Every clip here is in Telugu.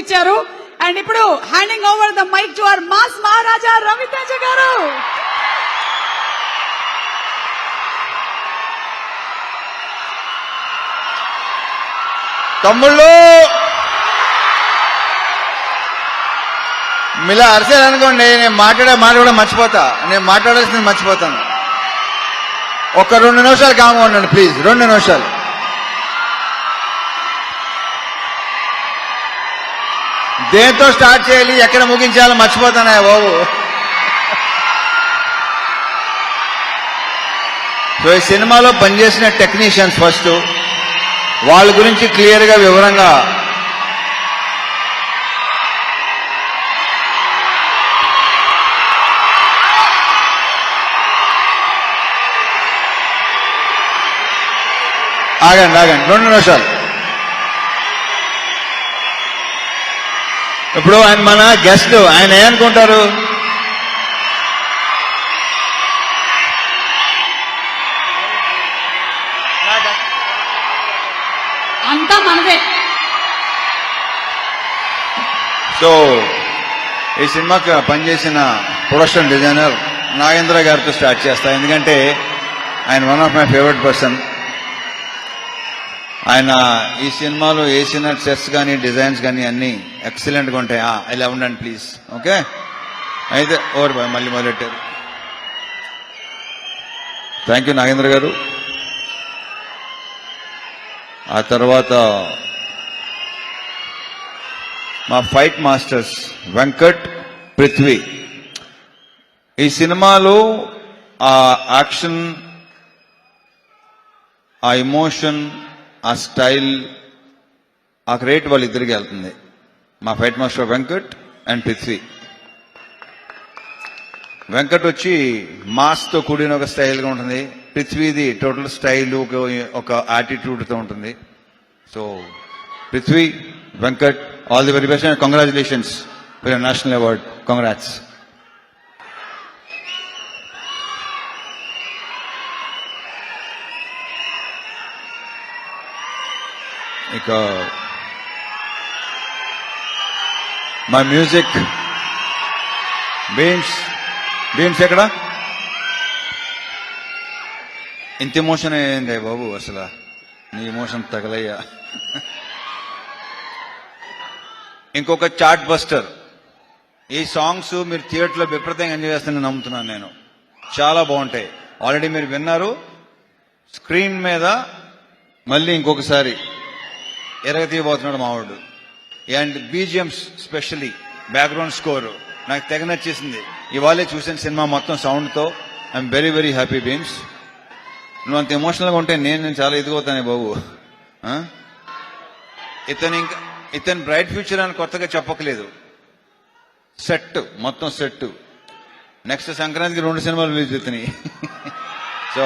చూపించారు. అండ్ ఇప్పుడు handing over the mic to our mass Maharaja Raviteja గారు. తమ్ముళ్ళు మీలా అరిసారనుకోండి, నేను మాట్లాడే మాట కూడా మర్చిపోతా, నేను మాట్లాడాల్సింది మర్చిపోతాను. ఒక 2 నిమిషాలు కామ్గా ఉండండి ప్లీజ్, 2 నిమిషాలు. దేంతో స్టార్ట్ చేయాలి, ఎక్కడ ముగించాలో మర్చిపోతానా బాబు. సో ఈ సినిమాలో పనిచేసిన టెక్నీషియన్స్ ఫస్ట్, వాళ్ళ గురించి క్లియర్గా వివరంగా ఆగండి 2 నిమిషాలు. ఇప్పుడు ఆయన మన గెస్ట్, ఆయన ఏమనుకుంటారు, అంతా మనదే. సో ఈ సినిమాకి పనిచేసిన ప్రొడక్షన్ డిజైనర్ నాగేంద్ర గారితో స్టార్ట్ చేస్తా, ఎందుకంటే ఆయన one of my favourite person. ఆయన ఈ సినిమాలో వేసిన సెట్స్ కానీ డిజైన్స్ కానీ అన్ని ఎక్సలెంట్గా ఉంటాయి. ఇలా ఉండండి ప్లీజ్. ఓకే, అయితే ఓవర్ బాయ్, మళ్ళీ మొదలెట్టారు. థ్యాంక్ యూ నాగేంద్ర గారు. ఆ తర్వాత మా ఫైట్ మాస్టర్స్ వెంకట్, పృథ్వీ. ఈ సినిమాలో ఆ యాక్షన్, ఆ ఎమోషన్, ఆ స్టైల్, ఆ క్రియేట్ వాళ్ళిద్దరికి వెళ్తుంది. మా fight master Venkat and Prithvi. Venkat వచ్చి మాస్తో కూడిన ఒక స్టైల్గా ఉంటుంది, పృథ్వీది టోటల్ స్టైల్, ఒక యాటిట్యూడ్తో ఉంటుంది. So Prithvi, Venkat, all the very best and congratulations for your national award. Congrats. ఇక మా మ్యూజిక్ బీమ్స్ ఎక్కడ? ఇంత ఎమోషన్ అయ్యింది బాబు, అసలు నీ ఎమోషన్ తగలయ్యా. ఇంకొక చార్ట్ బస్టర్. ఈ సాంగ్స్ మీరు థియేటర్లో విపరీతంగా ఎంజాయ్ చేస్తానని నమ్ముతున్నాను నేను. చాలా బాగుంటాయి. ఆల్రెడీ మీరు విన్నారు. స్క్రీన్ మీద మళ్ళీ ఇంకొకసారి ఎరగతీయబోతున్నాడు మావాడు. And BGMs, specially background score నాకు తెగ నచ్చేసింది. ఇవాళే చూసిన సినిమా మొత్తం సౌండ్తో. I'm very very happy Bheems. నువ్వు అంత ఎమోషనల్గా ఉంటే నేను చాలా ఎదిగవుతానే బాబు. ఇతను బ్రైట్ ఫ్యూచర్ అని కొత్తగా చెప్పకలేదు. సెట్, మొత్తం సెట్. నెక్స్ట్ సంక్రాంతికి 2 సినిమాలు రిలీజ్ అవుతున్నాయి. So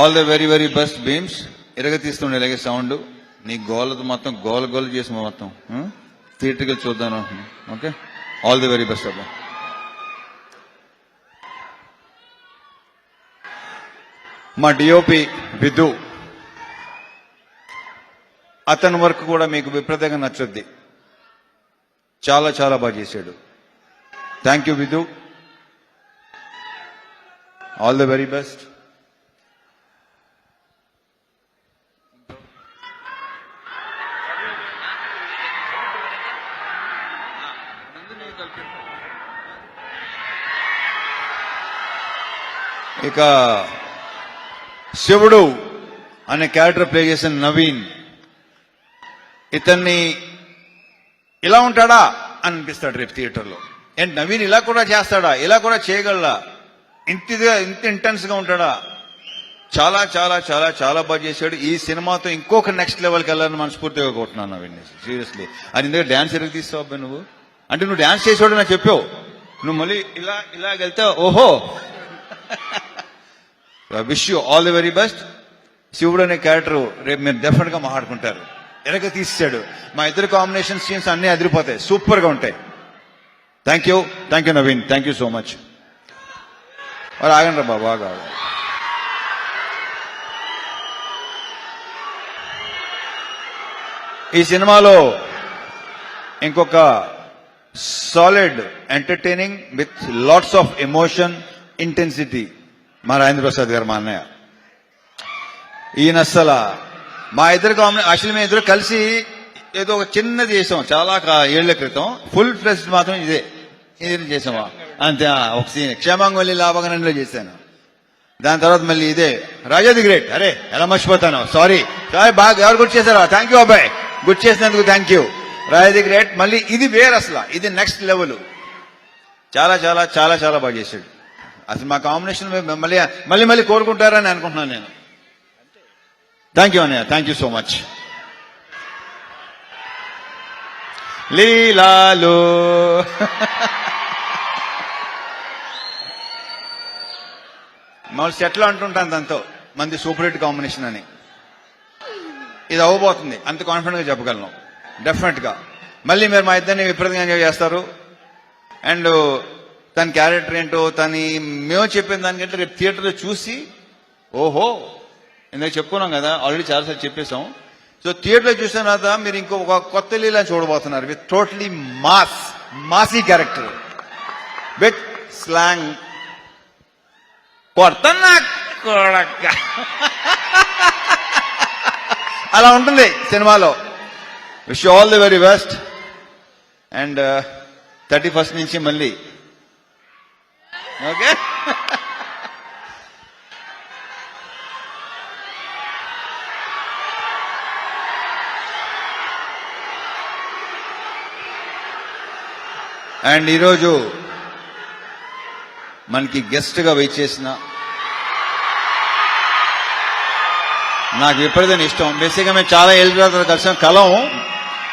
all the very very best Bheems. ఎరగతీస్తుండే ఇలాగే సౌండ్. నీ గోలతో మొత్తం గోల చేసి మొత్తం థియేటర్కి చూద్దాను. Okay, all the very best అబ్బా. మా డిఓపి విధు, అతని వర్క్ కూడా మీకు విపరీతంగా నచ్చుద్ది. చాలా చాలా బాగా చేశాడు. Thank you Vidhu, all the very best. ఇక శివుడు అనే క్యారెక్టర్ ప్లే చేసిన నవీన్, ఇతన్ని ఇలా ఉంటాడా అని అనిపిస్తాడు రేపు థియేటర్లో. ఏంటి నవీన్ ఇలా కూడా చేస్తాడా, ఇలా కూడా చేయగలడా, ఇంత ఇంటెన్స్గా ఉంటాడా? చాలా చాలా చాలా చాలా బాగా చేశాడు. ఈ సినిమాతో ఇంకొక నెక్స్ట్ లెవెల్కి వెళ్ళాలని మనస్ఫూర్తిగా కోరుతున్నాను నవీన్. సీరియస్లీ. అది ఇందులో డ్యాన్స్ ఎరుగు తీస్తావు అబ్బాయి నువ్వు. అంటే నువ్వు డ్యాన్స్ చేసేవాడు నాకు చెప్పావు, నువ్వు మళ్ళీ ఇలా వెళ్తే ఓహో. Wish you all the very best. శివుడు అనే క్యారెక్టర్ రేపు మీరు డెఫినెట్ గా మాట్లాడుకుంటారు. ఎరగ తీసాడు. మా ఇద్దరు కాంబినేషన్ సీన్స్ అన్ని అదిరిపోతాయి, సూపర్ గా ఉంటాయి. Thank you Naveen, thank you so much. మరి ఆగండి రా బాగా. ఈ సినిమాలో ఇంకొక solid entertaining with lots of emotion intensity మా రాజేంద్ర ప్రసాద్ గారు, మా అన్నయ్య. ఈయన అస్సలు మా ఇద్దరు యాక్చువల్లీ మేము ఇద్దరు కలిసి ఏదో ఒక చిన్నది చేసాం చాలా ఏళ్ల క్రితం. ఫుల్ ఫ్లెజ్డ్ మాత్రం ఇది చేసామా అంతే. ఒక సీన్ క్షేమాంగవల్లి లాభగనంలో చేశాను. దాని తర్వాత మళ్ళీ ఇదే రాజాది గ్రేట్. అరే ఎలా మర్చిపోతాను, సారీ బాగా ఎవరు గుర్తు చేశారా? థ్యాంక్ యూ అబ్బాయి, గుర్తు చేసినందుకు థ్యాంక్ యూ. రాజాది గ్రేట్. మళ్ళీ ఇది వేరు, అసలు ఇది నెక్స్ట్ లెవెల్. చాలా చాలా చాలా చాలా బాగా చేశాడు. అసలు మా కాంబినేషన్ మళ్ళీ మళ్ళీ మళ్ళీ కోరుకుంటారని అనుకుంటున్నాను నేను. థ్యాంక్ యూ అన్నయ్య, థ్యాంక్ యూ సో మచ్. లీలాలు మళ్ళీ సెట్లో అంటుంటాను దాంతో మంది సూపర్ హిట్ కాంబినేషన్ అని. ఇది అవ్వబోతుంది, అంత కాన్ఫిడెంట్ గా చెప్పగలను డెఫినెట్ గా. మళ్ళీ మీరు మా ఇద్దరిని విపరీతంగా ఎంజాయ్ చేస్తారు. అండ్ తన క్యారెక్టర్ ఏంటో మేము చెప్పిన దానికంటే రేపు థియేటర్లో చూసి ఓహో ఇందాక చెప్పుకున్నాం కదా, ఆల్రెడీ చాలాసార్లు చెప్పేశాం. సో థియేటర్లో చూసిన తర్వాత మీరు ఇంకో కొత్త లీలా చూడబోతున్నారు with totally massy character with slang. కొడతన్నా కొడక అలా ఉంటుంది సినిమాలో. Wish all the very best. And 31st నుంచి మళ్ళీ ఓకే. అండ్ ఈరోజు మనకి గెస్ట్ గా వెయిట్ చేసిన నాకు విపరీతం ఇష్టం. బేసిక్గా మేము చాలా ఏళ్ళ తర్వాత కలిసాం. కలం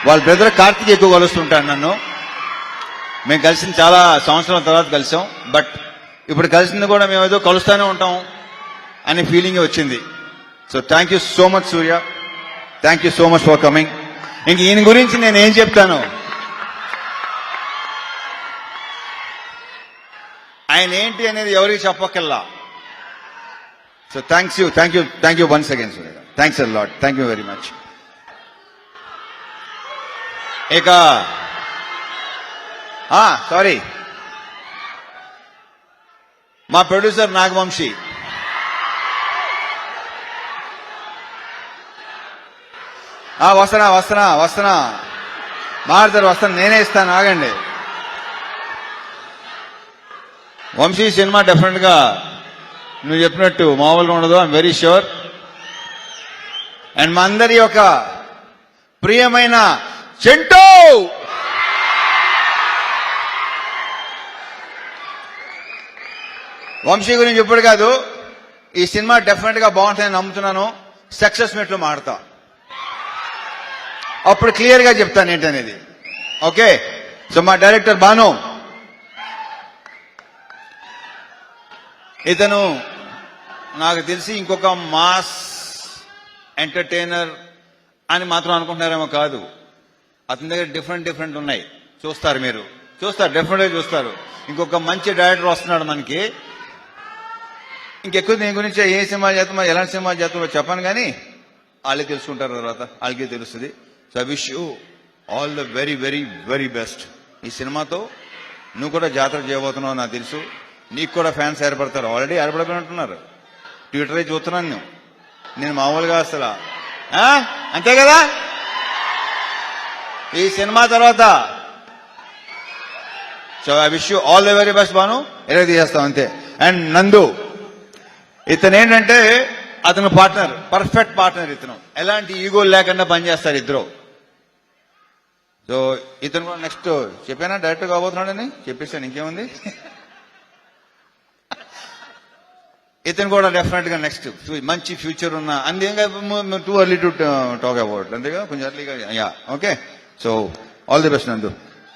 వాళ్ళ బ్రదర్ కార్తీక్ ఎక్కువ కలుస్తుంటాడు నన్ను. మేము కలిసిన చాలా సంవత్సరాల తర్వాత కలిసాం. బట్ ఇప్పుడు కలిసింది కూడా మేము ఏదో కలుస్తూనే ఉంటాం అనే ఫీలింగ్ వచ్చింది. So thank you so much Surya, thank you so much for coming. ఇంక ఈయన గురించి నేను ఏం చెప్తాను, ఆయన ఏంటి అనేది ఎవరికి చెప్పక్కల్లా. So thank you once again Surya. Thanks a lot, thank you very much. ఇక సారీ, మా ప్రొడ్యూసర్ నాగవంశీ. వస్తున్నా మారుతారు, వస్తాను, నేనే ఇస్తాను, ఆగండి. వంశీ సినిమా డెఫినెట్ గా నువ్వు చెప్పినట్టు మామూలుగా ఉండదు, ఐఎమ్ వెరీ ష్యూర్. అండ్ మా అందరి యొక్క ప్రియమైన చెంటూ వంశీ గురించి ఇప్పుడు కాదు, ఈ సినిమా డెఫినెట్ గా బాగుంటుందని నమ్ముతున్నాను. సక్సెస్ మీట్లో మాడతా, అప్పుడు క్లియర్ గా చెప్తాను ఏంటనేది. ఓకే. సో మా డైరెక్టర్ బాను, ఇతను నాకు తెలిసి ఇంకొక మాస్ ఎంటర్టైనర్ అని మాత్రం అనుకుంటున్నారేమో కాదు. అతని దగ్గర డిఫరెంట్ ఉన్నాయి. చూస్తారు, మీరు చూస్తారు, డెఫినెట్గా చూస్తారు. ఇంకొక మంచి డైరెక్టర్ వస్తున్నాడు మనకి. ఇంకెక్కువ దీని గురించి ఏ సినిమా చేస్తామో ఎలాంటి సినిమా చేస్తామో చెప్పాను, కానీ వాళ్ళే తెలుసుకుంటారు, తర్వాత వాళ్ళకే తెలుస్తుంది. So I wish you all the very very very best. ఈ సినిమాతో నువ్వు కూడా జాతర చేయబోతున్నావు నాకు తెలుసు. నీకు కూడా ఫ్యాన్స్ ఏర్పడతారు, ఆల్రెడీ ఏర్పడిపోయినట్టున్నారు. ట్విట్టరే చూస్తున్నాను నేను మామూలుగా అసలు. అంతే కదా, ఈ సినిమా తర్వాత. So I wish you all the very best Banu. ఎలా తీసేస్తాం అంతే. అండ్ నందు, ఇతను ఏంటంటే అతను పార్ట్నర్, పర్ఫెక్ట్ పార్ట్నర్. ఇతను ఎలాంటి ఈగో లేకుండా పనిచేస్తారు ఇద్దరు. సో ఇతను కూడా నెక్స్ట్ చెప్పానా డైరెక్టర్ కాబోతున్నాడని చెప్పేసాను, ఇంకేముంది. ఇతను కూడా డెఫినెట్ గా నెక్స్ట్ మంచి ఫ్యూచర్ ఉన్న, అంతేగా too early to talk about, అంతేగా కొంచెం ఎర్లీగా. Yeah okay. So all the best నందు,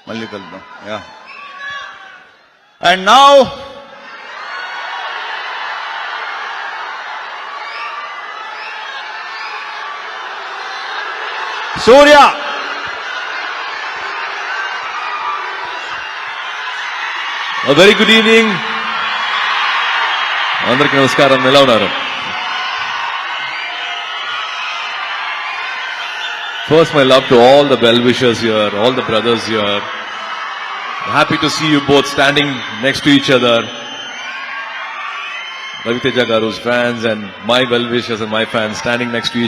మళ్ళీ కలుద్దాం. Yeah. And now Surya. Very good evening అందరికి, నమస్కారం. ఎలా ఉన్నారు? First, my love to all the well-wishers here, all the brothers here. Happy to see you both standing next to each other. Raviteja Garu's fans and my well-wishers and my fans standing next to each other.